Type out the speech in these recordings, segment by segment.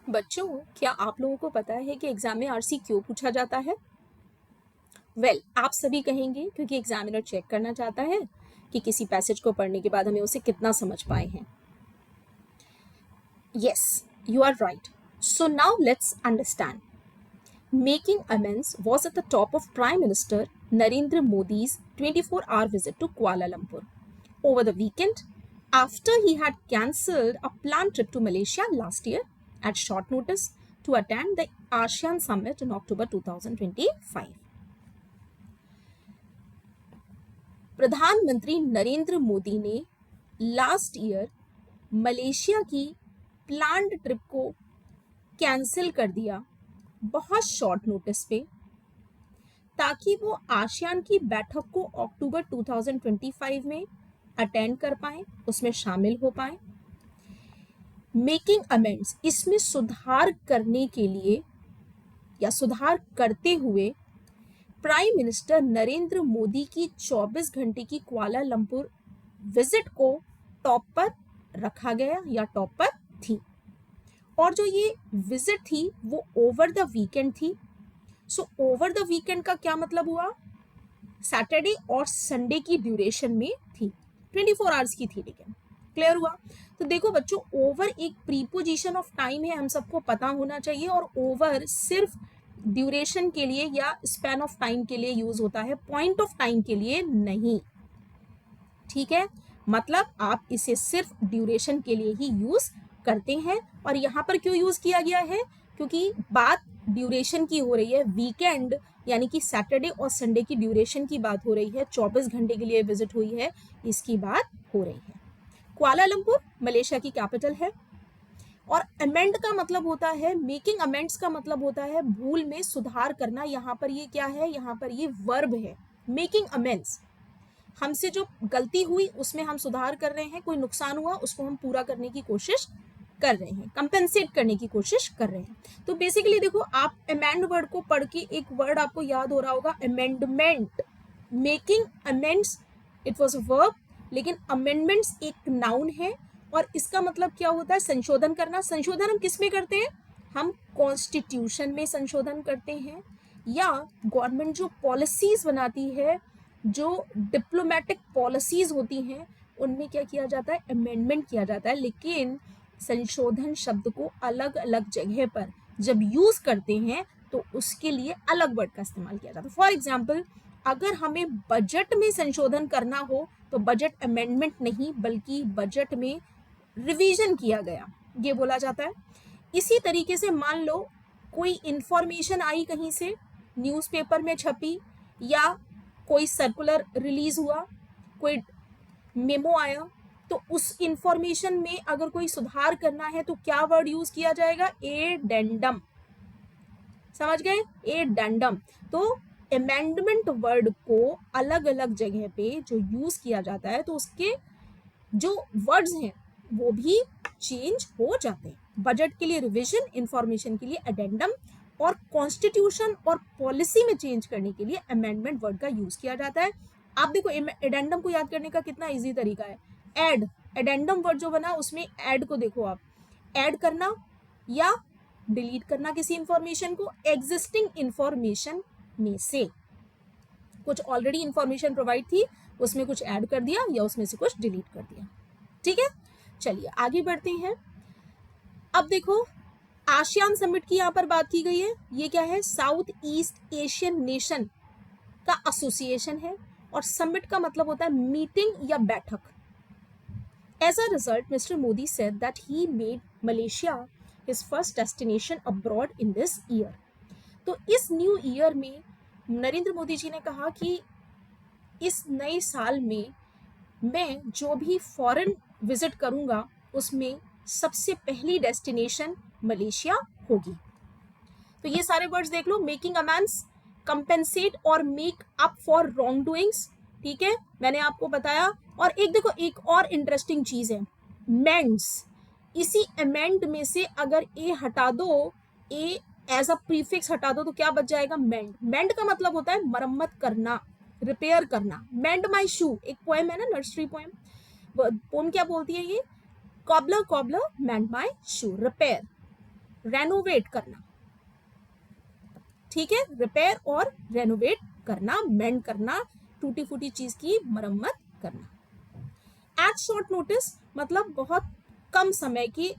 बच्चों, क्या आप लोगों को पता है कि एग्जाम में आरसी क्यों पूछा जाता है? आप सभी कहेंगे क्योंकि एग्जामिनर चेक करना चाहता है कि किसी पैसेज को पढ़ने के बाद हमें उसे कितना समझ पाए हैं। Yes, you are right. So now let's understand. Making amends was at the top of Prime Minister Narendra Modi's 24-hour visit to Kuala Lumpur over the weekend after he had cancelled a planned trip to Malaysia last year at short notice to attend the ASEAN Summit in October 2025. प्रधानमंत्री नरेंद्र मोदी ने last year Malaysia की planned trip को cancel कर दिया बहुत short notice पे, ताकि वो आसियान की बैठक को अक्टूबर 2025 में अटेंड कर पाए, उसमें शामिल हो पाए। मेकिंग अमेंड्स, इसमें सुधार करने के लिए या सुधार करते हुए प्राइम मिनिस्टर नरेंद्र मोदी की 24 घंटे की कुआलालंपुर विजिट को टॉप पर रखा गया या टॉप पर थी। और जो ये विजिट थी वो ओवर द वीकेंड थी। सो ओवर द वीकेंड का क्या मतलब हुआ? सैटरडे और संडे की ड्यूरेशन में थी, 24 आवर्स की थी। लेकिन क्लियर हुआ? तो देखो बच्चों, ओवर एक प्रीपोजिशन ऑफ टाइम है, हम सबको पता होना चाहिए। और ओवर सिर्फ ड्यूरेशन के लिए या स्पैन ऑफ टाइम के लिए यूज होता है, पॉइंट ऑफ टाइम के लिए नहीं। ठीक है, मतलब आप इसे सिर्फ ड्यूरेशन के लिए ही यूज करते हैं। और यहाँ पर क्यों यूज किया गया है? क्योंकि बात ड्यूरेशन की हो रही है, वीकेंड यानी कि सैटरडे और संडे की ड्यूरेशन की बात हो रही है, 24 घंटे के लिए विजिट हुई है, इसकी बात हो रही है। कुआलालंपुर मलेशिया की कैपिटल है। और अमेंड का मतलब होता है, मेकिंग अमेंड्स का मतलब होता है भूल में सुधार करना। यहाँ पर ये क्या है? यहाँ पर ये वर्ब है, मेकिंग अमेंड्स। हमसे जो गलती हुई उसमें हम सुधार कर रहे हैं, कोई नुकसान हुआ उसको हम पूरा करने की कोशिश कर रहे हैं, कंपेंसेट करने की कोशिश कर रहे हैं। तो बेसिकली देखो, आप अमेंड वर्ड को पढ़ के एक वर्ड आपको याद हो रहा होगा, amendment. Making amends it was a verb, लेकिन अमेंडमेंट्स एक नाउन है। और इसका मतलब क्या होता है? संशोधन करना। संशोधन हम किस में करते हैं? हम कॉन्स्टिट्यूशन में संशोधन करते हैं, या गवर्नमेंट जो पॉलिसीज बनाती है, जो डिप्लोमेटिक पॉलिसीज होती हैं, उनमें क्या किया जाता है? अमेंडमेंट किया जाता है। लेकिन संशोधन शब्द को अलग अलग जगह पर जब यूज करते हैं तो उसके लिए अलग वर्ड का इस्तेमाल किया जाता है। फॉर एग्जाम्पल, अगर हमें बजट में संशोधन करना हो तो बजट अमेंडमेंट नहीं बल्कि बजट में रिवीजन किया गया, ये बोला जाता है। इसी तरीके से मान लो कोई इंफॉर्मेशन आई कहीं से, न्यूज़पेपर में छपी, या कोई सर्कुलर रिलीज हुआ, कोई मेमो आया, तो उस इंफॉर्मेशन में अगर कोई सुधार करना है तो क्या वर्ड यूज किया जाएगा? एडेंडम। समझ गए? एडेंडम। तो अमेंडमेंट वर्ड को अलग अलग जगह पे जो यूज किया जाता है तो उसके जो वर्ड्स हैं वो भी चेंज हो जाते हैं। बजट के लिए रिवीजन, इंफॉर्मेशन के लिए एडेंडम, और कॉन्स्टिट्यूशन और पॉलिसी में चेंज करने के लिए अमेंडमेंट वर्ड का यूज किया जाता है। आप देखो, एडेंडम को याद करने का कितना इजी तरीका है। एड, एडेंडम वर्ड जो बना उसमें एड को देखो, आप ऐड करना या डिलीट करना किसी इंफॉर्मेशन को एग्जिस्टिंग इंफॉर्मेशन में से। कुछ ऑलरेडी इंफॉर्मेशन प्रोवाइड थी, उसमें कुछ ऐड कर दिया या उसमें से कुछ डिलीट कर दिया। ठीक है, चलिए आगे बढ़ते हैं। अब देखो, आसियान समिट की यहाँ पर बात की गई है। ये क्या है? साउथ ईस्ट एशियन नेशन का एसोसिएशन है, और समिट का मतलब होता है मीटिंग या बैठक। As a result, Mr. Modi said that he made Malaysia his first destination abroad in this year. तो इस न्यू ईयर में नरेंद्र मोदी जी ने कहा कि इस नए साल में मैं जो भी फॉरेन विजिट करूंगा उसमें सबसे पहली डेस्टिनेशन मलेशिया होगी। तो ये सारे वर्ड्स देख लो, मेकिंग अमेंड्स, कंपेंसेट और make up for wrong doings. ठीक है, मैंने आपको बताया। और एक देखो, एक और इंटरेस्टिंग चीज है, मेंड्स। इसी अमेंड में से अगर ए हटा दो, ए एज अ प्रीफिक्स हटा दो, तो क्या बच जाएगा? मेंड। मेंड का मतलब होता है मरम्मत करना, रिपेयर करना। मेंड माई शू एक पोएम है ना, नर्सरी पोएम। पोएम क्या बोलती है ये? कॉबलर कॉबलर मेंड माई शू, रिपेयर। रेनोवेट करना, ठीक है, रिपेयर और रेनोवेट करना, मेंड करना, टूटी फूटी चीज की मरम्मत करना। एट शॉर्ट नोटिस मतलब बहुत कम समय की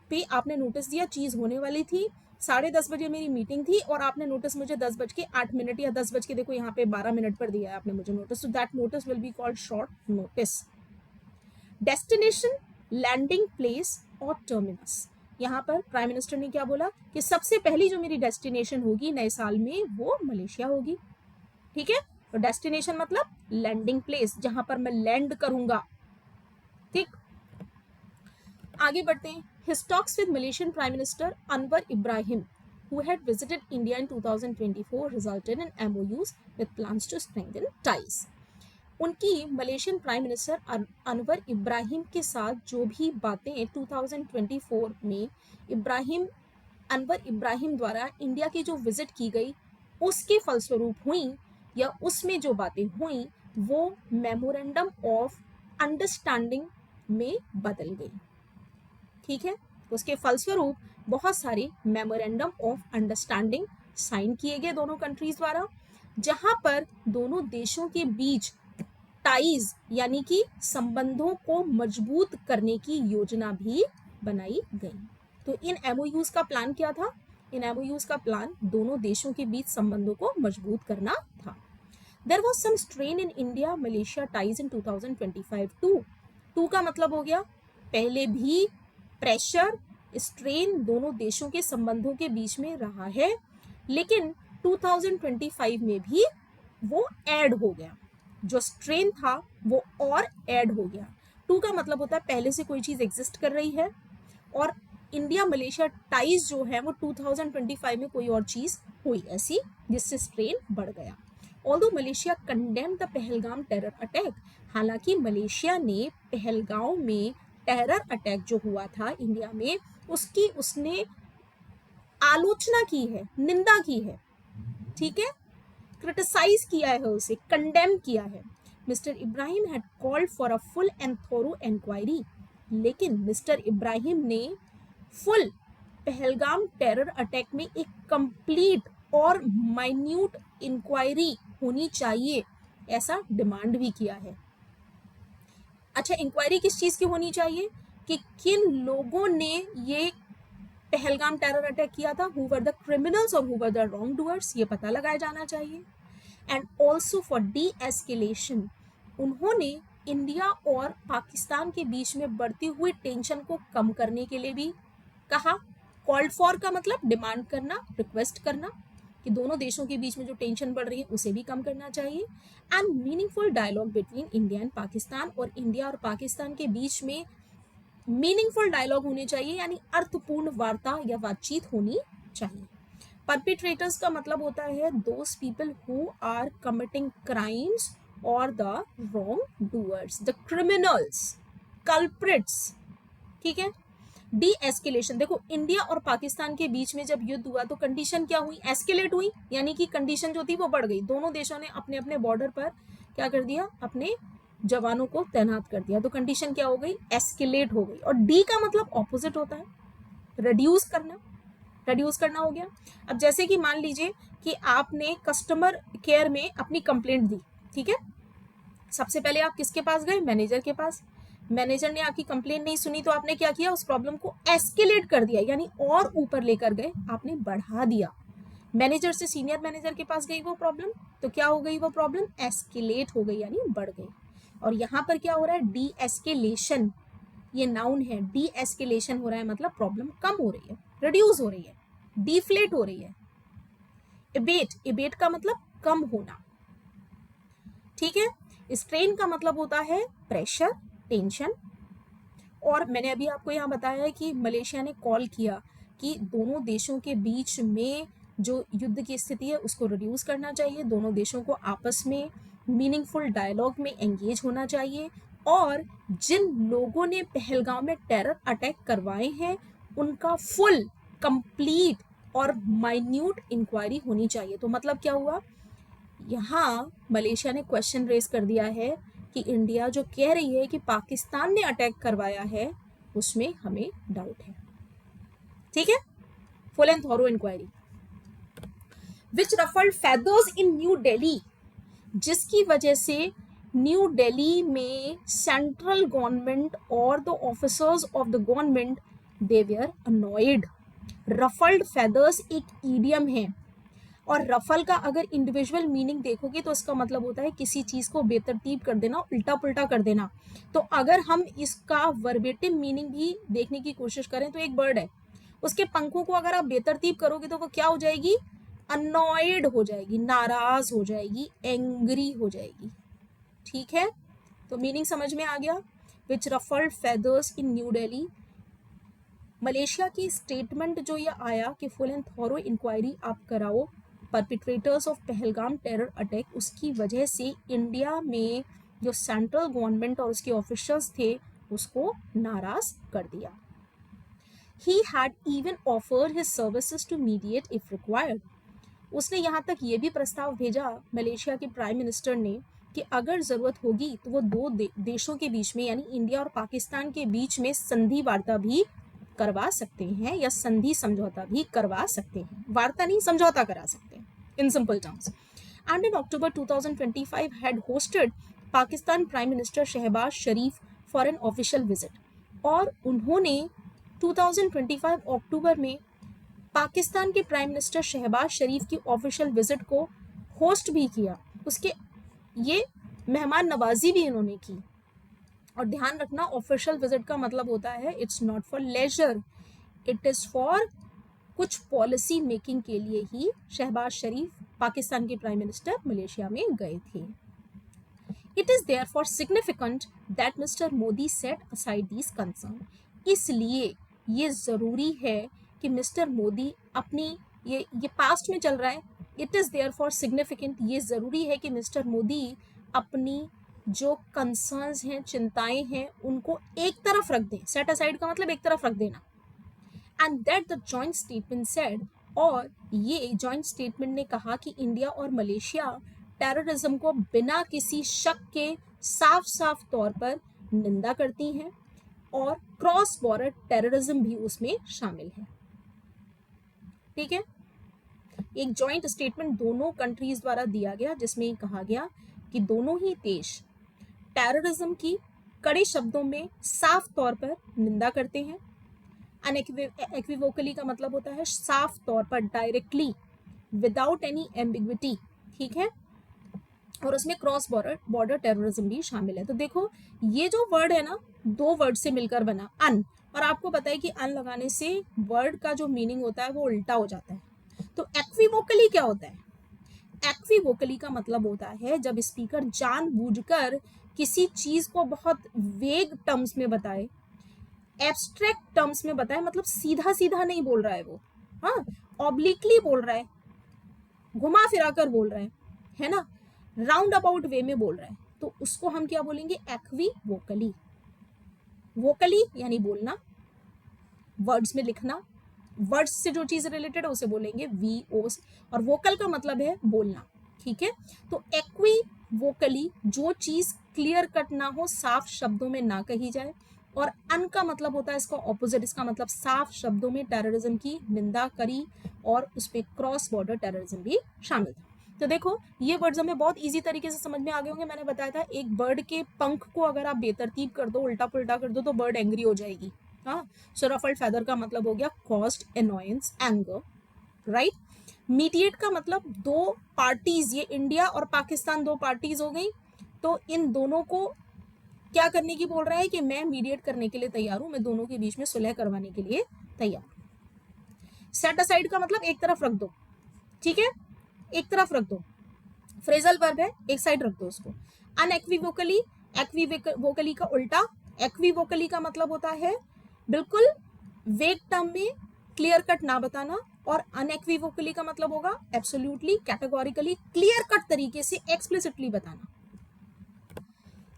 पे आपने नोटिस दिया, चीज होने वाली थी, 10:30 बजे मेरी मीटिंग थी और आपने नोटिस मुझे 10:08 या 10 देखो यहाँ पे 12 पर दिया है आपने मुझे नोटिस, तो that notice will be called short notice. Destination, landing place और टर्मिनस, यहाँ पर प्राइम मिनिस्टर ने क्या बोला कि सबसे पहली जो मेरी डेस्टिनेशन होगी नए साल में वो मलेशिया होगी, ठीक है। तो डेस्टिनेशन मतलब लैंडिंग प्लेस, जहां पर मैं लैंड करूंगा, ठीक। आगे बढ़ते हैं। His talks with Malaysian Prime Minister Anwar Ibrahim, who had visited India in 2024, resulted in MOUs with plans to strengthen ties. उनकी Malaysian prime minister Anwar Ibrahim के साथ जो भी बातें 2024 में अनवर इब्राहिम द्वारा इंडिया की जो विजिट की गई उसके फलस्वरूप हुई या उसमें जो बातें हुई वो मेमोरेंडम ऑफ अंडरस्टैंडिंग में बदल गई, ठीक है। उसके फलस्वरूप बहुत सारे मेमोरेंडम ऑफ अंडरस्टैंडिंग साइन किए गए दोनों कंट्रीज द्वारा, जहां पर दोनों देशों के बीच टाइज यानी कि संबंधों को मजबूत करने की योजना भी बनाई गई। तो इन एमओयूज का प्लान क्या था? इन एमओयूज का प्लान दोनों देशों के बीच संबंधों को मजबूत करना था। There was some strain in India Malaysia ties in 2025 to का मतलब हो गया पहले भी प्रेशर, स्ट्रेन दोनों देशों के संबंधों के बीच में रहा है, लेकिन 2025 में भी वो ऐड हो गया, जो स्ट्रेन था वो और ऐड हो गया। टू का मतलब होता है पहले से कोई चीज एग्जिस्ट कर रही है और इंडिया मलेशिया टाइज जो है वो 2025 में कोई और चीज हुई ऐसी जिससे स्ट्रेन बढ़ गया। Although Malaysia condemn the Pahalgam terror attack, हालांकि मलेशिया ने पहलगांव में टेरर अटैक जो हुआ था इंडिया में उसकी उसने आलोचना की है, निंदा की है, ठीक है, क्रिटिसाइज किया है, उसे कंडेम किया है। Mister Ibrahim had called for a full and thorough inquiry, लेकिन मिस्टर इब्राहिम ने फुल पहलगाम टेरर अटैक में एक कंप्लीट और माइन्यूट इंक्वायरी होनी चाहिए ऐसा डिमांड भी किया है। अच्छा, इंक्वायरी किस चीज की होनी चाहिए कि किन लोगों ने ये पहलगाम टेरर अटैक किया था, हु वर द क्रिमिनल्स और who were the wrong doers, ये पता लगाया जाना चाहिए। And also for de escalation, उन्होंने इंडिया और पाकिस्तान के बीच में बढ़ती हुई टेंशन को कम करने के लिए भी कहा। कॉल्ड फॉर का मतलब डिमांड करना, रिक्वेस्ट करना कि दोनों देशों के बीच में जो टेंशन बढ़ रही है उसे भी कम करना चाहिए। And meaningful dialogue between India and Pakistan, और इंडिया और पाकिस्तान के बीच में मीनिंगफुल डायलॉग होने चाहिए, यानी अर्थपूर्ण वार्ता या बातचीत होनी चाहिए। परपिट्रेटर्स का मतलब होता है those people who are committing crimes और the wrong doors, the criminals, culprits, ठीक है। डी एस्केलेशन, देखो इंडिया और पाकिस्तान के बीच में जब युद्ध हुआ तो कंडीशन क्या हुई, एस्केलेट हुई, यानी कि कंडीशन जो थी वो बढ़ गई। दोनों देशों ने अपने अपने बॉर्डर पर क्या कर दिया, अपने जवानों को तैनात कर दिया, तो कंडीशन क्या हो गई, एस्केलेट हो गई। और डी का मतलब ऑपोजिट होता है, रिड्यूस करना, रिड्यूस करना हो गया। अब जैसे कि मान लीजिए कि आपने कस्टमर केयर में अपनी कंप्लेंट दी, ठीक है, सबसे पहले आप किसके पास गए, मैनेजर के पास। मैनेजर ने आपकी कंप्लेंट नहीं सुनी तो आपने क्या किया, उस प्रॉब्लम को एस्केलेट कर दिया, यानी और ऊपर लेकर गए, आपने बढ़ा दिया। मैनेजर से सीनियर मैनेजर के पास गई वो प्रॉब्लम, तो क्या हो गई, वो प्रॉब्लम एस्केलेट हो गई, यानी बढ़ गई। और यहाँ पर क्या हो रहा है, डी एस्केलेशन, ये नाउन है, डी एस्केलेशन हो रहा है मतलब प्रॉब्लम कम हो रही है, रिड्यूस हो रही है, डिफ्लेट हो रही है। इबेट, इबेट का मतलब कम होना, ठीक है। स्ट्रेन का मतलब होता है प्रेशर, टेंशन। और मैंने अभी आपको यहाँ बताया है कि मलेशिया ने कॉल किया कि दोनों देशों के बीच में जो युद्ध की स्थिति है उसको रिड्यूस करना चाहिए, दोनों देशों को आपस में मीनिंगफुल डायलॉग में एंगेज होना चाहिए, और जिन लोगों ने पहलगाम में टेरर अटैक करवाए हैं उनका फुल, कंप्लीट और माइन्यूट इंक्वायरी होनी चाहिए। तो मतलब क्या हुआ, यहाँ मलेशिया ने क्वेश्चन रेज कर दिया है कि इंडिया जो कह रही है कि पाकिस्तान ने अटैक करवाया है उसमें हमें डाउट है, ठीक है। Full and thorough inquiry which ruffled feathers in New Delhi, जिसकी वजह से न्यू दिल्ली में सेंट्रल गवर्नमेंट और the officers of the government they were annoyed. Ruffled feathers एक ईडियम है, और रफल का अगर इंडिविजुअल मीनिंग देखोगे तो इसका मतलब होता है किसी चीज को बेतरतीब कर देना, उल्टा पुल्टा कर देना। तो अगर हम इसका वर्बेटिव मीनिंग भी देखने की कोशिश करें तो एक बर्ड है, उसके पंखों को अगर आप बेतरतीब करोगे तो वो क्या हो जाएगी, अनॉयड हो जाएगी, नाराज हो जाएगी, एंग्री हो जाएगी। ठीक है, तो मीनिंग समझ में आ गया। विच ruffled feathers in New Delhi. Malaysia की स्टेटमेंट जो ये आया कि फुल एंड थॉरो इंक्वायरी आप कराओ परपिट्रेटर्स ऑफ पहलगाम टेरर अटैक, उसकी वजह से इंडिया में जो सेंट्रल गवर्नमेंट और उसके ऑफिसर्स थे उसको नाराज कर दिया। He had even offered his services to mediate if required. उसने यहाँ तक ये भी प्रस्ताव भेजा मलेशिया के प्राइम मिनिस्टर ने कि अगर जरूरत होगी तो वो दो देशों के बीच में यानी इंडिया और पाकिस्तान के बीच में संधि वार्ता भी करवा सकते हैं या संधि समझौता भी करवा सकते हैं, वार्ता नहीं समझौता करा सकते हैं in simple terms. And in October 2025 had hosted Pakistan prime minister Shehbaz Sharif for an official visit, और उन्होंने 2025 अक्टूबर में पाकिस्तान के प्राइम मिनिस्टर शहबाज शरीफ की ऑफिशियल विजिट को होस्ट भी किया, उसके ये मेहमान नवाजी भी इन्होंने की। और ध्यान रखना ऑफिशियल विजिट का मतलब होता है it's not for leisure, it is for कुछ पॉलिसी मेकिंग के लिए ही शहबाज शरीफ पाकिस्तान के प्राइम मिनिस्टर मलेशिया में गए थे। It is therefore significant that mister Modi set aside these concern, इसलिए ये जरूरी है कि मिस्टर मोदी अपनी ये पास्ट में चल रहा है, इट इज देयरफॉर सिग्निफिकेंट, ये जरूरी है कि मिस्टर मोदी अपनी जो कंसर्न्स हैं, चिंताएं हैं, उनको एक तरफ रख दें। सेट असाइड का मतलब एक तरफ रख देना। And that the joint statement said, और ये जॉइंट स्टेटमेंट ने कहा कि इंडिया और मलेशिया टेररिज्म को बिना किसी शक के साफ साफ तौर पर निंदा करती हैं और क्रॉस बॉर्डर टेररिज्म भी उसमें शामिल है। ठीक है, एक जॉइंट स्टेटमेंट दोनों कंट्रीज द्वारा दिया गया जिसमें कहा गया कि दोनों ही देश टेररिज्म की कड़े शब्दों में साफ तौर पर निंदा करते हैं। अनइक्विवोकली का मतलब होता है साफ तौर पर, डायरेक्टली, विदाउट एनी एम्बिग्विटी। ठीक है, और उसमें क्रॉस बॉर्डर टेररिज्म भी शामिल है। तो देखो ये जो वर्ड है ना, दो वर्ड से मिलकर बना अन, और आपको पता है कि अन लगाने से वर्ड का जो मीनिंग होता है वो उल्टा हो जाता है। तो एक्विवोकली क्या होता है, एक्विवोकली का मतलब होता है जब स्पीकर जानबूझकर किसी चीज को बहुत वेग टर्म्स में बताए, एब्स्ट्रैक्ट टर्म्स में बताए, मतलब सीधा सीधा नहीं बोल रहा है वो, हाँ, ऑब्लिकली बोल रहा है, घुमा फिरा कर बोल रहा है ना, राउंड अबाउट वे में बोल रहा है, तो उसको हम क्या बोलेंगे, एक्विवोकली। वोकली यानी बोलना, वर्ड्स में लिखना, वर्ड्स से जो चीज रिलेटेड है उसे बोलेंगे वी ओ, और वोकल का मतलब है बोलना। ठीक है, तो एक्विवोकली जो चीज क्लियर कट ना हो, साफ शब्दों में ना कही जाए, और अन का मतलब होता है इसका ऑपोजिट, इसका मतलब साफ शब्दों में टेररिज्म की निंदा करी और उसमें क्रॉस बॉर्डर टेररिज्म भी शामिल था। तो देखो ये वर्ड्स हमें बहुत इजी तरीके से समझ में आ गए होंगे। मैंने बताया था एक बर्ड के पंख को अगर आप बेतरतीब कर दो, उल्टा पुल्टा कर दो, तो बर्ड एंग्री हो जाएगी। हाँ, सो रफल्ड फेदर का मतलब हो गया caused annoyance, anger, right. Mediate का मतलब दो पार्टीज, ये इंडिया और पाकिस्तान दो पार्टीज हो गई, तो इन दोनों को क्या करने की बोल रहा है कि मैं मीडिएट करने के लिए तैयार हूं, मैं दोनों के बीच में सुलह करवाने के लिए तैयार हूं। सेट असाइड का मतलब एक तरफ रख दो, ठीक है, एक तरफ रख दो, फ्रेजल वर्ब है, एक साइड रख दो उसको। अनएक्विवोकली, एक्विवोकली का उल्टा, एक्विवोकली का मतलब होता है बिल्कुल वेग टर्म में क्लियर कट ना बताना, और अनएक्विवोकली का मतलब होगा एब्सोल्युटली, कैटेगोरिकली, क्लियर कट तरीके से, एक्सप्लिसिटली बताना।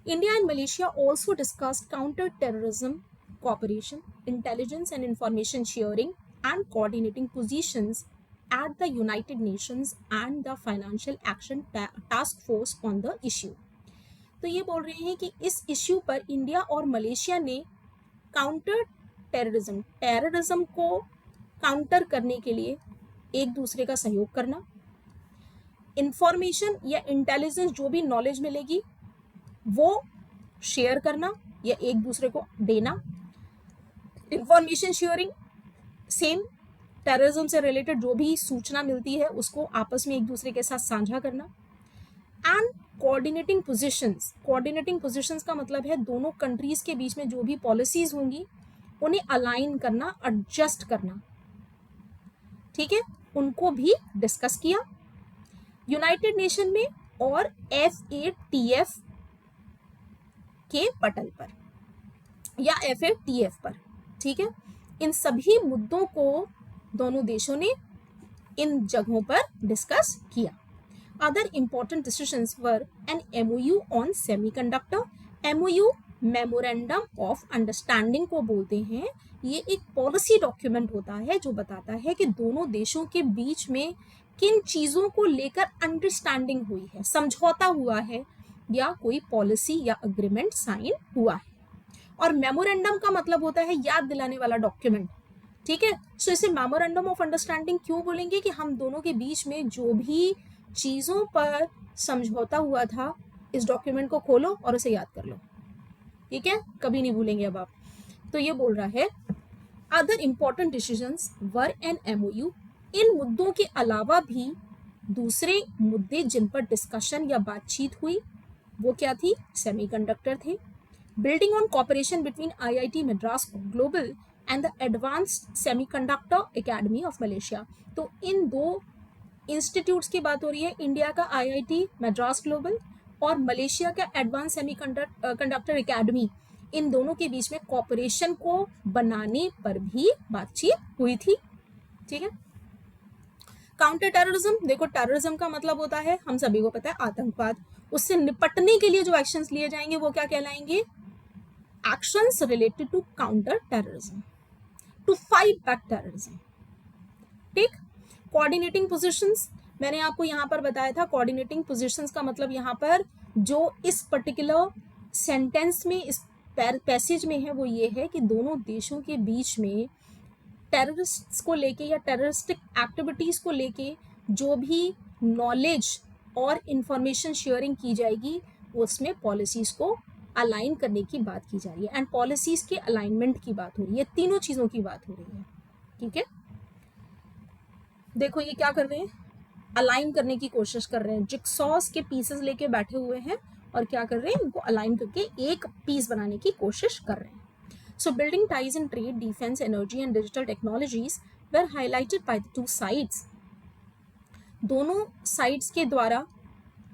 India and Malaysia also discussed counter-terrorism cooperation, intelligence and information sharing, and coordinating positions at the United Nations and the Financial Action Task Force on the issue. तो ये बोल रहे हैं कि इस इश्यू पर इंडिया और मलेशिया ने काउंटर टेररिज्म, टेररिज्म को काउंटर करने के लिए एक दूसरे का सहयोग करना, इंफॉर्मेशन या इंटेलिजेंस जो भी नॉलेज मिलेगी वो शेयर करना या एक दूसरे को देना, इंफॉर्मेशन शेयरिंग सेम, टेररिज्म से रिलेटेड जो भी सूचना मिलती है उसको आपस में एक दूसरे के साथ साझा करना, एंड कोऑर्डिनेटिंग पोजिशंस का मतलब है दोनों कंट्रीज के बीच में जो भी पॉलिसीज होंगी उन्हें अलाइन करना, एडजस्ट करना, ठीक है, उनको भी डिस्कस किया यूनाइटेड नेशन में और FATF के पटल पर या FATF पर, ठीक है। इन सभी मुद्दों को दोनों देशों ने इन जगहों पर डिस्कस किया। Other important decisions were N MOU on semiconductor. MOU memorandum of understanding को बोलते हैं। ये एक पॉलिसी डॉक्यूमेंट होता है जो बताता है कि दोनों देशों के बीच में किन चीज़ों को लेकर अंडरस्टैंडिंग हुई है, समझौता हुआ है या कोई पॉलिसी या अग्रीमेंट साइन हुआ है। और मेमोरेंडम का मतलब होता है याद दिलाने वाला डॉक्यूमेंट, ठीक है। सो इसे मेमोरेंडम ऑफ अंडरस्टैंडिंग क्यों बोलेंगे कि हम दोनों के बीच में जो भी चीज़ों पर समझौता हुआ था इस डॉक्यूमेंट को खोलो और उसे याद कर लो, ठीक है, कभी नहीं भूलेंगे अब आप। तो ये बोल रहा है अदर इंपॉर्टेंट डिसीजंस वर एन MOU। इन मुद्दों के अलावा भी दूसरे मुद्दे जिन पर डिस्कशन या बातचीत हुई वो क्या थी, सेमीकंडक्टर थे। Building on cooperation between IIT Madras global and the advanced semiconductor academy of Malaysia. तो इन दो इंस्टीट्यूट्स की बात हो रही है, इंडिया का IIT मद्रास ग्लोबल और मलेशिया का एडवांस सेमीकंडक्टर एकेडमी। इन दोनों के बीच में कॉपरेशन को बनाने पर भी बातचीत हुई थी, ठीक है। काउंटर टेररिज्म, देखो टेररिज्म का मतलब होता है, हम सभी को पता है, आतंकवाद। उससे निपटने के लिए जो एक्शंस लिए जाएंगे वो क्या कहलाएंगे, actions related to counter terrorism, to fight back terrorism, ठीक। कोऑर्डिनेटिंग पोजीशंस, मैंने आपको यहाँ पर बताया था, कोऑर्डिनेटिंग पोजीशंस का मतलब यहाँ पर जो इस पर्टिकुलर सेंटेंस में, इस पैसेज में है वो ये है कि दोनों देशों के बीच में टेररिस्ट्स को लेके या टेररिस्टिक एक्टिविटीज़ को लेके जो भी नॉलेज और इंफॉर्मेशन शेयरिंग की जाएगी उसमें पॉलिसीज़ को अलाइन करने की बात की जा रही है, एंड पॉलिसीज़ के अलाइनमेंट की बात हो रही है, तीनों चीज़ों की बात हो रही है, ठीक है। देखो ये क्या कर रहे हैं, अलाइन करने की कोशिश कर रहे हैं, जिक्सॉस के पीसेस लेके बैठे हुए हैं और क्या कर रहे हैं, इनको अलाइन करके एक पीस बनाने की कोशिश कर रहे हैं। So building ties in trade, defense, energy and digital technologies were highlighted by the two sides. दोनों साइड्स के द्वारा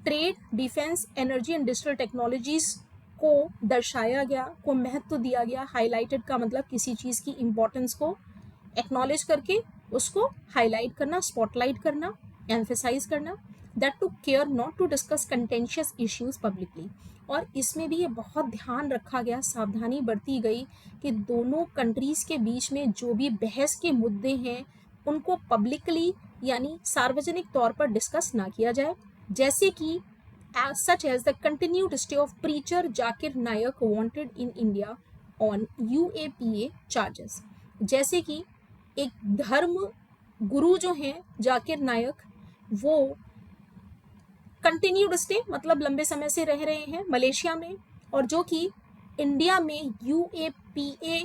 trade, defence, energy and digital technologies को दर्शाया गया, को महत्व दिया गया। हाईलाइटेड का मतलब किसी चीज़ की इम्पोर्टेंस को एक्नॉलेज करके उसको हाईलाइट करना, स्पॉटलाइट करना, एम्फेसाइज करना। That to care not to discuss contentious issues publicly. और इसमें भी ये बहुत ध्यान रखा गया, सावधानी बरती गई कि दोनों कंट्रीज़ के बीच में जो भी बहस के मुद्दे हैं उनको पब्लिकली यानी सार्वजनिक तौर पर डिस्कस ना किया जाए, जैसे कि such as the continued stay of preacher Zakir Nayak wanted in India on UAPA charges। जैसे कि एक धर्म गुरु जो हैं जाकिर नायक, वो कंटिन्यूड स्टे मतलब लंबे समय से रह रहे हैं मलेशिया में, और जो कि इंडिया में UAPA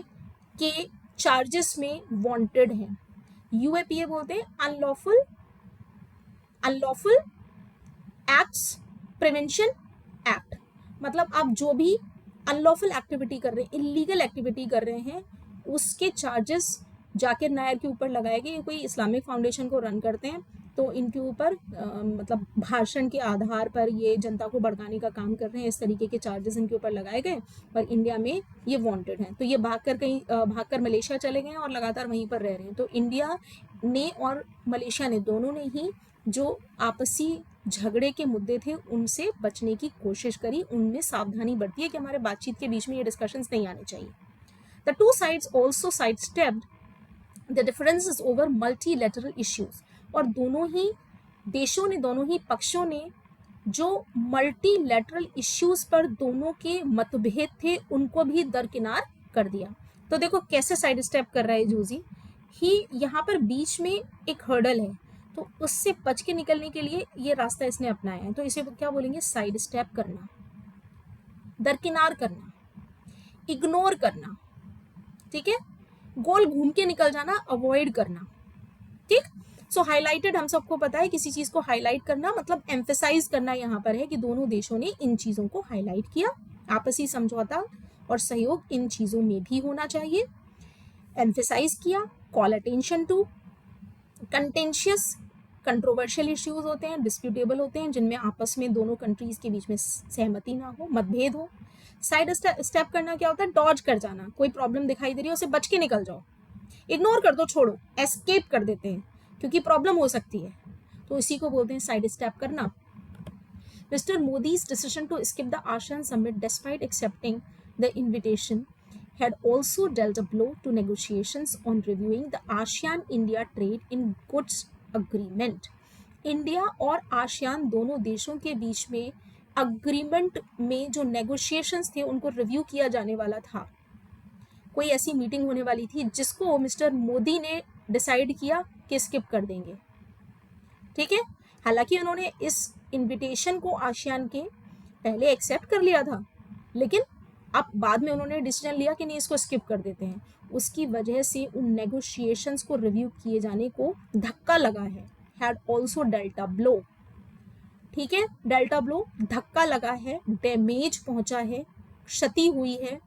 के चार्जेस में वांटेड हैं। UAPA बोलते हैं अनलॉफुल एक्ट्स प्रिवेंशन एक्ट। मतलब आप जो भी अनलॉफुल एक्टिविटी कर रहे हैं, इलीगल एक्टिविटी कर रहे हैं, उसके चार्जेस जाकिर नायर के ऊपर लगाए गए। कोई इस्लामिक फाउंडेशन को रन करते हैं तो इनके ऊपर मतलब भाषण के आधार पर ये जनता को भड़काने का काम कर रहे हैं, इस तरीके के चार्जेस इनके ऊपर लगाए गए। पर इंडिया में ये वांटेड हैं, तो ये भागकर मलेशिया चले गए और लगातार वहीं पर रह रहे हैं। तो इंडिया ने और मलेशिया ने दोनों ने ही जो आपसी झगड़े के मुद्दे थे उनसे बचने की कोशिश करी, उनमें सावधानी बरती है कि हमारे बातचीत के बीच में ये डिस्कशंस नहीं आने चाहिए। The two sides also sidestepped the differences over multilateral issues. और दोनों ही देशों ने, दोनों ही पक्षों ने जो मल्टीलैटरल इश्यूज पर दोनों के मतभेद थे उनको भी दरकिनार कर दिया। तो देखो कैसे साइड स्टेप कर रहा है जूजी। ही यहाँ पर बीच में एक हर्डल है, तो उससे बच के निकलने के लिए ये रास्ता इसने अपनाया है, तो इसे क्या बोलेंगे, साइड स्टेप करना, दरकिनार करना, इग्नोर करना, ठीक है, गोल घूम के निकल जाना, अवॉइड करना, ठीक। सो हाईलाइटेड हम सबको पता है, किसी चीज को हाईलाइट करना मतलब एम्फेसाइज करना, यहाँ पर है कि दोनों देशों ने इन चीजों को हाईलाइट किया, आपसी समझौता और सहयोग इन चीजों में भी होना चाहिए, एम्फेसाइज किया, call attention to contentious controversial issues होते हैं, डिस्प्यूटेबल होते हैं, जिनमें आपस में दोनों कंट्रीज के बीच में सहमति ना हो, मतभेद हो। साइड स्टेप करना क्या होता है, डॉज कर जाना, कोई प्रॉब्लम दिखाई दे रही है उसे बच के निकल जाओ, इग्नोर कर दो, छोड़ो, एस्केप कर देते हैं क्योंकि प्रॉब्लम हो सकती है, तो इसी को बोलते हैं साइड स्टेप करना। Mr. Modi's decision to skip the ASEAN summit despite accepting the invitation had also dealt a blow to negotiations on reviewing the ASEAN-India trade in goods agreement. India और आसियान दोनों देशों के बीच में agreement में जो negotiations थे उनको review किया जाने वाला था, कोई ऐसी मीटिंग होने वाली थी जिसको मिस्टर मोदी ने डिसाइड किया कि स्किप कर देंगे, ठीक है। हालांकि उन्होंने इस इनविटेशन को आसियान के पहले एक्सेप्ट कर लिया था, लेकिन अब बाद में उन्होंने डिसीजन लिया कि नहीं, इसको स्किप कर देते हैं, उसकी वजह से उन नेगोशिएशंस को रिव्यू किए जाने को धक्का लगा है, हैड ऑल्सो डेल्टा ब्लो, ठीक है, डेल्टा ब्लो, धक्का लगा है, डैमेज पहुंचा है, क्षति हुई है,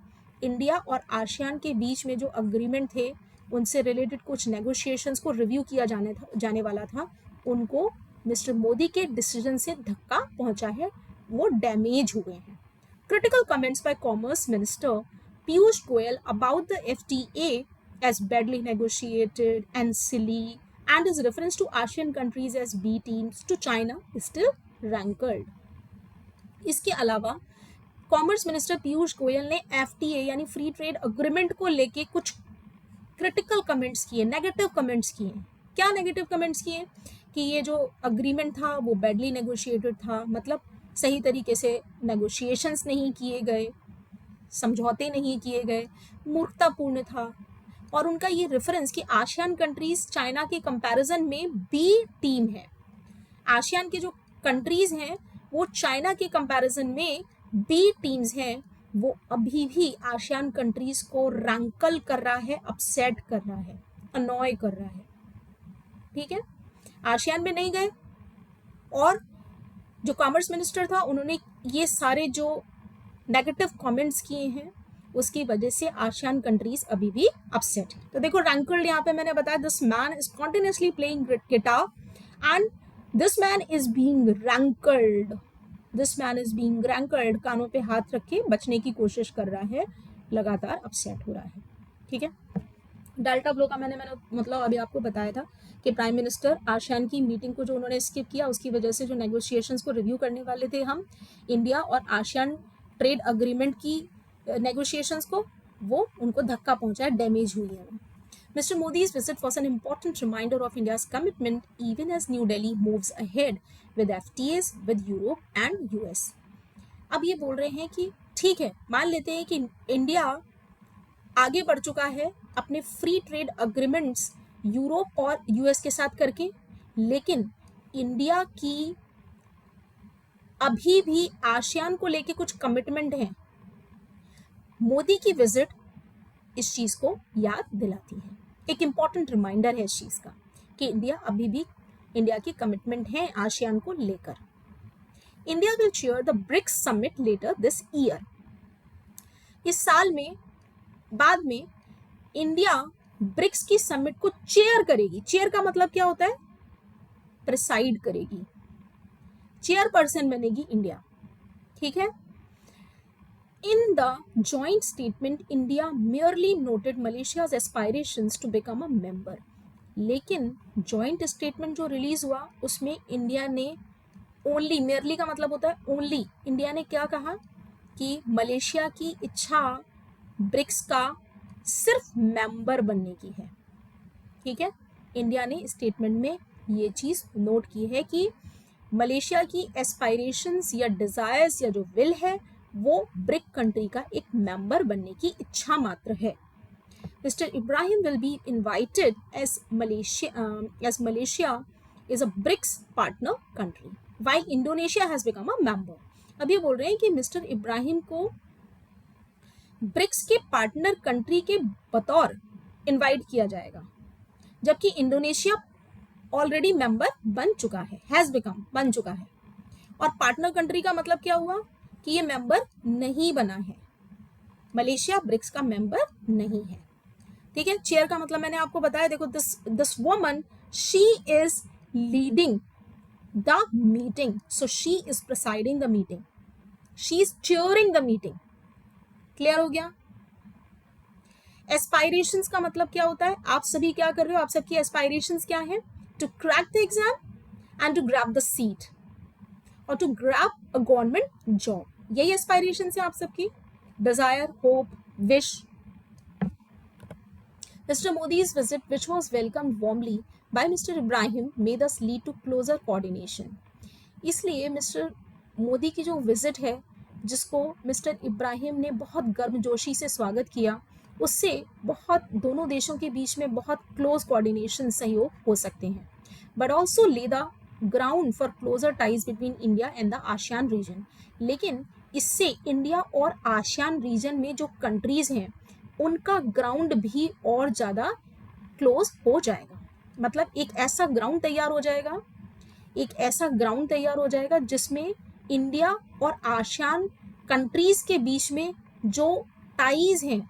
इंडिया और आसियान के बीच में जो अग्रीमेंट थे उनसे रिलेटेड कुछ नेगोशिएशंस को रिव्यू किया जाने वाला था, उनको मिस्टर मोदी के डिसीजन से धक्का पहुंचा है, वो डैमेज हुए हैं। Critical comments by commerce minister Piyush Goyal about the FTA as badly negotiated and silly and his reference to ASEAN countries as B teams to China is still rankled. इसके अलावा कॉमर्स मिनिस्टर पीयूष गोयल ने FTA यानी free trade agreement को लेके कुछ critical comments किए, negative comments किए। क्या नेगेटिव कमेंट्स किए कि ये जो अग्रीमेंट था वो बैडली नेगोशिएटेड था, मतलब सही तरीके से नेगोशिएशंस नहीं किए गए, समझौते नहीं किए गए, मूर्खतापूर्ण था, और उनका ये रेफरेंस कि आसियान कंट्रीज चाइना के कंपैरिजन में बी टीम है, आसियान के जो कंट्रीज हैं वो चाइना के कंपैरिजन में बी टीम्स हैं, वो अभी भी आसियान कंट्रीज को रैंकल कर रहा है, अपसेट कर रहा है, अनॉय कर रहा है, ठीक है। आसियान में नहीं गए, और जो कॉमर्स मिनिस्टर था उन्होंने ये सारे जो नेगेटिव कमेंट्स किए हैं उसकी वजह से आसियान कंट्रीज अभी भी अपसेट है। तो देखो रैंकल्ड, यहाँ पे मैंने बताया this man is continuously playing guitar and this man is being rankled, this man is being rankled, कानों पे हाथ रख के बचने की कोशिश कर रहा है, लगातार अपसेट हो रहा है, ठीक है। डेल्टा ब्लो का मैंने मतलब अभी आपको बताया था कि प्राइम मिनिस्टर आसियान की मीटिंग को जो उन्होंने स्किप किया उसकी वजह से जो नेगोशिएशंस को रिव्यू करने वाले थे हम, इंडिया और आसियान ट्रेड अग्रीमेंट की नेगोशिएशंस को, वो उनको धक्का पहुंचा है, डैमेज हुई है। Mr. Modi's visit was an important reminder of India's commitment even as New Delhi moves ahead with FTAs with Europe and US. अब ये बोल रहे हैं कि ठीक है, मान लेते हैं कि इंडिया आगे बढ़ चुका है अपने फ्री ट्रेड अग्रीमेंट्स यूरोप और यूएस के साथ करके, लेकिन इंडिया की अभी भी आसियान को लेके कुछ कमिटमेंट हैं। मोदी की विजिट इस चीज को याद दिलाती है, एक इंपॉर्टेंट रिमाइंडर है इस चीज का कि इंडिया अभी भी, इंडिया की कमिटमेंट है आसियान को लेकर। India will chair the BRICS summit later this year, इस साल में बाद में इंडिया ब्रिक्स की समिट को चेयर करेगी। चेयर का मतलब क्या होता है, प्रिसाइड करेगी, चेयरपर्सन बनेगी इंडिया, ठीक है। In the joint statement, India merely noted Malaysia's aspirations to become a member. लेकिन joint statement जो रिलीज हुआ उसमें इंडिया ने ओनली, merely का मतलब होता है ओनली, इंडिया ने क्या कहा कि मलेशिया की इच्छा ब्रिक्स का सिर्फ मेंबर बनने की है, ठीक है। इंडिया ने स्टेटमेंट में ये चीज नोट की है कि मलेशिया की एस्पायरेशंस या डिजायर्स या जो विल है वो ब्रिक कंट्री का एक मेंबर बनने की इच्छा मात्र है। Mr. Ibrahim will be invited as Malaysia is a BRICS partner country, while Indonesia has become a member. अब ये बोल रहे हैं कि मिस्टर इब्राहिम को ब्रिक्स के पार्टनर कंट्री के बतौर इनवाइट किया जाएगा, जबकि इंडोनेशिया ऑलरेडी मेंबर बन चुका है, हैज बिकम बन चुका है। और पार्टनर कंट्री का मतलब क्या हुआ कि ये मेंबर नहीं बना है, मलेशिया ब्रिक्स का मेंबर नहीं है। ठीक है, चेयर का मतलब मैंने आपको बताया, देखो this woman she is leading the meeting, so she is presiding the meeting, she is chairing the meeting. Clear हो गया? एस्पायरेशंस का मतलब क्या होता है, आप सभी क्या कर रहे हो, आप सबकी एस्पायरेशंस क्या है? To crack the exam and to grab the seat और to grab a government job, यही एस्पायरेशंस है आप सबकी, desire, hope, wish. Mr. Modi's visit, which was welcomed warmly by Mr. Ibrahim, made us lead to closer coordination. इसलिए mister Modi की जो visit है, जिसको मिस्टर इब्राहिम ने बहुत गर्मजोशी से स्वागत किया, उससे बहुत दोनों देशों के बीच में बहुत क्लोज कोऑर्डिनेशन सहयोग हो सकते हैं, but also lay the ground for closer ties between India and the ASEAN region. लेकिन इससे इंडिया और आसियान रीजन में जो कंट्रीज हैं उनका ग्राउंड भी और ज़्यादा क्लोज हो जाएगा, मतलब एक ऐसा ग्राउंड तैयार हो जाएगा, एक ऐसा ग्राउंड तैयार हो जाएगा जिसमें इंडिया और आसियान कंट्रीज के बीच में जो टाइज हैं,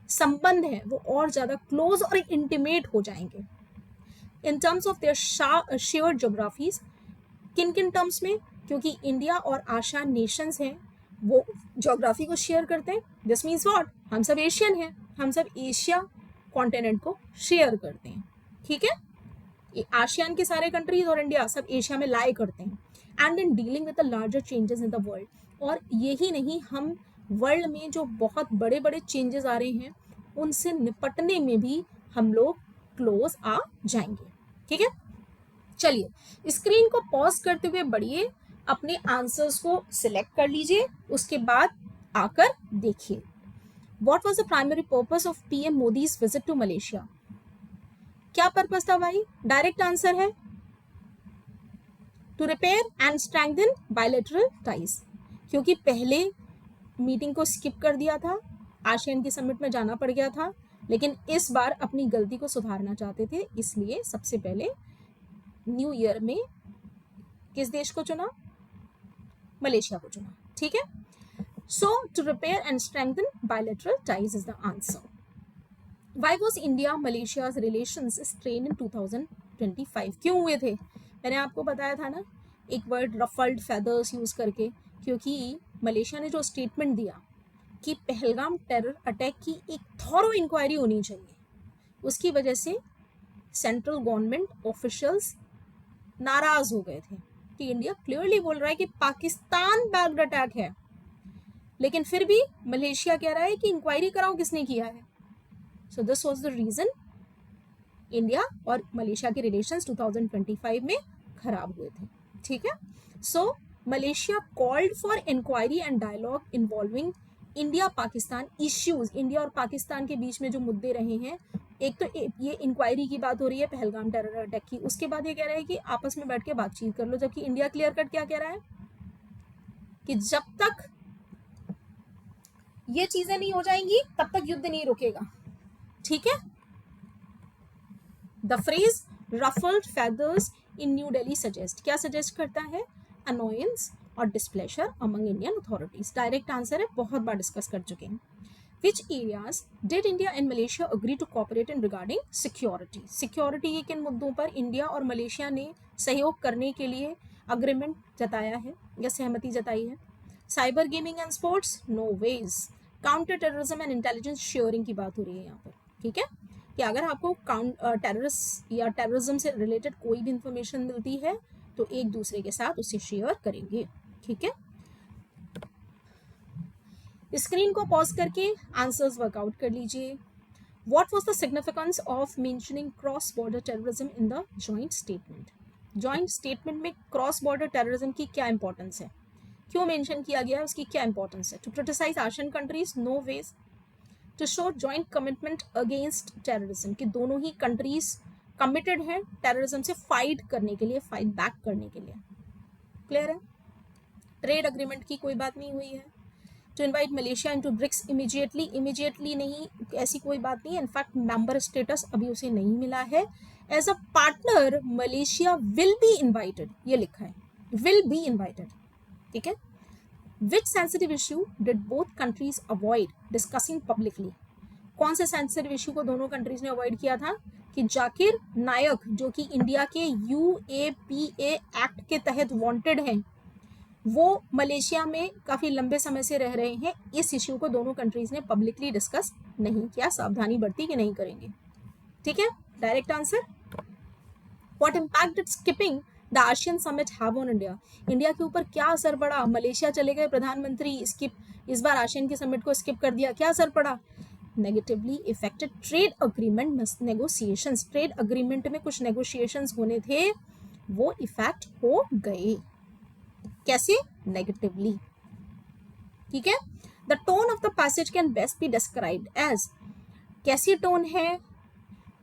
संबंध हैं, वो और ज़्यादा क्लोज और इंटीमेट हो जाएंगे। In terms of their shared geographies, किन किन टर्म्स में? क्योंकि इंडिया और आसियान नेशंस हैं, वो ज्योग्राफी को शेयर करते हैं। दिस मीन्स व्हाट, हम सब एशियन हैं, हम सब एशिया कॉन्टिनेंट को शेयर करते हैं। ठीक है, आसियान के सारे कंट्रीज और इंडिया सब एशिया में लाई करते हैं। And in dealing with the larger changes in the world, और यही नहीं, हम वर्ल्ड में जो बहुत बड़े बड़े चेंजेस आ रहे हैं उनसे निपटने में भी हम लोग क्लोज आ जाएंगे। ठीक है, चलिए स्क्रीन को पॉज करते हुए बढ़िए, अपने आंसर्स को सिलेक्ट कर लीजिए, उसके बाद आकर देखिए। What was the primary purpose of PM Modi's visit to Malaysia? क्या पर्पस था भाई? डायरेक्ट आंसर है to repair and strengthen bilateral ties, क्योंकि पहले मीटिंग को स्किप कर दिया था, आसियान की समिट में जाना पड़ गया था, लेकिन इस बार अपनी गलती को सुधारना चाहते थे, इसलिए सबसे पहले न्यू ईयर में किस देश को चुना? मलेशिया को चुना। ठीक है, so to repair and strengthen bilateral ties is the answer. Why was India Malaysia's relations strained in 2025? क्यों हुए थे? मैंने आपको बताया था ना, एक वर्ड ruffled feathers यूज करके, क्योंकि मलेशिया ने जो स्टेटमेंट दिया कि पहलगाम टेरर अटैक की एक थॉरो इंक्वायरी होनी चाहिए, उसकी वजह से सेंट्रल गवर्नमेंट ऑफिशियल्स नाराज हो गए थे कि इंडिया क्लियरली बोल रहा है कि पाकिस्तान बैक्ड अटैक है, लेकिन फिर भी मलेशिया कह रहा है कि इंक्वायरी कराओ किसने किया है। So this was the reason India और मलेशिया के रिलेशंस 2025 में खराब हुए थे। ठीक है, so Malaysia called for inquiry and dialogue involving India Pakistan issues. India और पाकिस्तान के बीच में जो मुद्दे रहे हैं, एक तो ये इंक्वायरी की बात हो रही है पहलगाम टेरर अटैक की, उसके बाद ये कह रहा है कि आपस में बैठ के बातचीत कर लो, जबकि इंडिया क्लियर कट क्या कह रहा है कि जब तक ये चीजें नहीं हो जाएंगी तब तक युद्ध नहीं रुकेगा। ठीक है, the phrase ruffled feathers in New Delhi suggest, क्या सजेस्ट करता है? अनोयंस और displeasure among Indian authorities. Direct answer है, बहुत बार डिस्कस कर चुके हैं। Which areas did India and Malaysia agree to cooperate in regarding security? Security के किन मुद्दों पर इंडिया और मलेशिया ने सहयोग करने के लिए अग्रीमेंट जताया है या सहमति जताई है? Cyber gaming and sports, no ways. Counter terrorism and intelligence sharing की बात हो रही है यहाँ पर। ठीक है, कि अगर आपको टेररिस्ट या टेररिज्म से रिलेटेड कोई भी इंफॉर्मेशन मिलती है तो एक दूसरे के साथ उसे शेयर करेंगे। ठीक है, स्क्रीन को पॉज करके आंसर्स वर्कआउट कर लीजिए। What was the significance of mentioning cross border terrorism in the joint statement? Joint statement में क्रॉस बॉर्डर टेररिज्म की क्या इंपॉर्टेंस है, क्यों मेंशन किया गया है, उसकी क्या इंपॉर्टेंस है? To criticise Asian countries, no ways. To show joint commitment against terrorism, कि दोनों ही कंट्रीज कमिटेड हैं टेररिज्म से फाइट करने के लिए, फाइट बैक करने के लिए। क्लियर है? ट्रेड अग्रीमेंट की कोई बात नहीं हुई है। To invite Malaysia into BRICS immediately, immediately नहीं, ऐसी कोई बात नहीं है। इनफैक्ट मेंबर स्टेटस अभी उसे नहीं मिला है। As a partner Malaysia will be invited, ये लिखा है, विल बी इनवाइटेड। ठीक है। Which sensitive issue did both countries avoid discussing publicly, कौन से सेंसिटिव इशू को दोनों कंट्रीज ने अवॉइड किया था? कि जाकिर नायक जो कि इंडिया के UAPA एक्ट के तहत वांटेड हैं, वो मलेशिया में काफी लंबे समय से रह रहे हैं। इस इश्यू को दोनों कंट्रीज ने पब्लिकली डिस्कस नहीं किया, सावधानी बरती कि नहीं करेंगे। ठीक है, direct answer. What impact did skipping the ASEAN summit have on India, India के ऊपर क्या असर पड़ा? मलेशिया चले गए प्रधानमंत्री, इस बार आसियान के समिट को स्किप कर दिया, क्या असर पड़ा? Negatively affected trade agreement negotiations, trade agreement में कुछ नेगोशिएशंस होने थे, वो इफेक्ट हो गए। कैसे? नेगेटिवली। ठीक है। The tone of the passage can best be described as, कैसी टोन है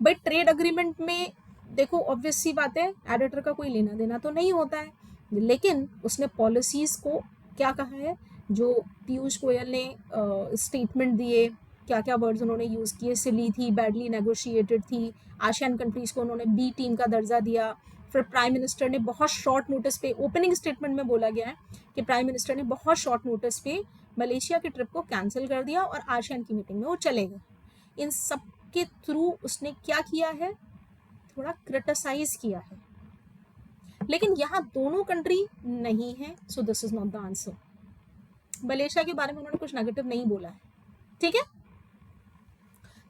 भाई? ट्रेड अग्रीमेंट में देखो ऑब्वियस सी बात है, एडिटर का कोई लेना देना तो नहीं होता है, लेकिन उसने पॉलिसीज को क्या कहा है, जो पीयूष गोयल ने स्टेटमेंट दिए, क्या क्या वर्ड्स उन्होंने यूज किए, सिली थी, बैडली नेगोशिएटेड थी, आसियान कंट्रीज को उन्होंने बी टीम का दर्जा दिया। फिर प्राइम मिनिस्टर ने बहुत शॉर्ट नोटिस पे, ओपनिंग स्टेटमेंट में बोला गया है कि प्राइम मिनिस्टर ने बहुत शॉर्ट नोटिस पे मलेशिया की ट्रिप को कैंसिल कर दिया और आसियान की मीटिंग में वो चले गए। इन सब के थ्रू उसने क्या किया है? थोड़ा क्रिटिसाइज किया है, लेकिन यहाँ दोनों कंट्री नहीं है, so this is not the answer. Malaysia के बारे में उन्होंने कुछ नेगेटिव नहीं बोला है। ठीक है,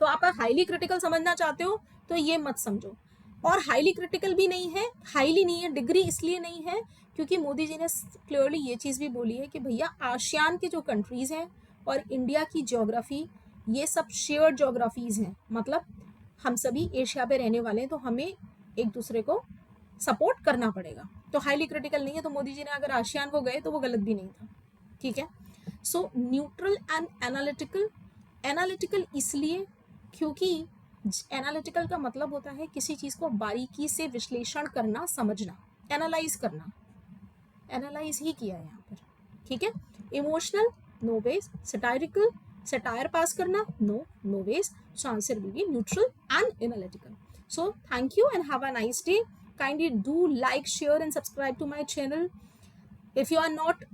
तो आप हाईली क्रिटिकल समझना चाहते हो तो ये मत समझो, और हाईली क्रिटिकल भी नहीं है, हाईली नहीं है, डिग्री इसलिए नहीं है क्योंकि मोदी जी ने क्लियरली ये चीज भी बोली है कि भैया आसियान के जो कंट्रीज हैं और इंडिया की ज्योग्राफी, ये सब शेयर्ड ज्योग्राफीज हैं, मतलब हम सभी एशिया पे रहने वाले हैं, तो हमें एक दूसरे को सपोर्ट करना पड़ेगा। तो हाईली क्रिटिकल नहीं है, तो मोदी जी ने अगर आसियान को गए तो वो गलत भी नहीं था। ठीक है, सो न्यूट्रल एंड एनालिटिकल, एनालिटिकल इसलिए क्योंकि एनालिटिकल का मतलब होता है किसी चीज को बारीकी से विश्लेषण करना, समझना, एनालाइज करना, एनालाइज ही किया है यहाँ पर। ठीक है, emotional, no ways, satirical, satire pass करना, no ways, so answer will be neutral and analytical. So thank you and have a nice day. Kindly do like, share and subscribe to my channel. If you are not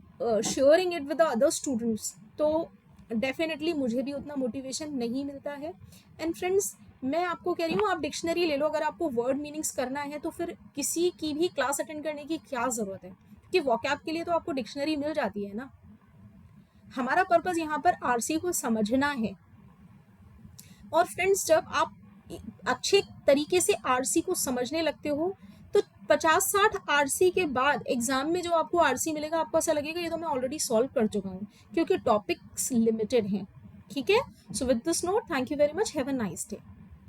sharing it with the other students, तो definitely मुझे भी उतना motivation नहीं मिलता है। And friends, मैं आपको कह रही हूँ, आप डिक्शनरी ले लो, अगर आपको वर्ड मीनिंग्स करना है तो फिर किसी की भी क्लास अटेंड करने की क्या जरूरत है, कि वोकैब के लिए तो आपको डिक्शनरी मिल जाती है ना। हमारा पर्पस यहाँ पर आरसी को समझना है। और फ्रेंड्स, जब आप अच्छे तरीके से आरसी को समझने लगते हो तो 50-60 आरसी के बाद एग्जाम में जो आपको आरसी मिलेगा, आपको ऐसा लगेगा ये तो मैं ऑलरेडी सॉल्व कर चुका हूँ, क्योंकि टॉपिक्स लिमिटेड हैं। ठीक है, so with this note, thank you very much, have a nice day.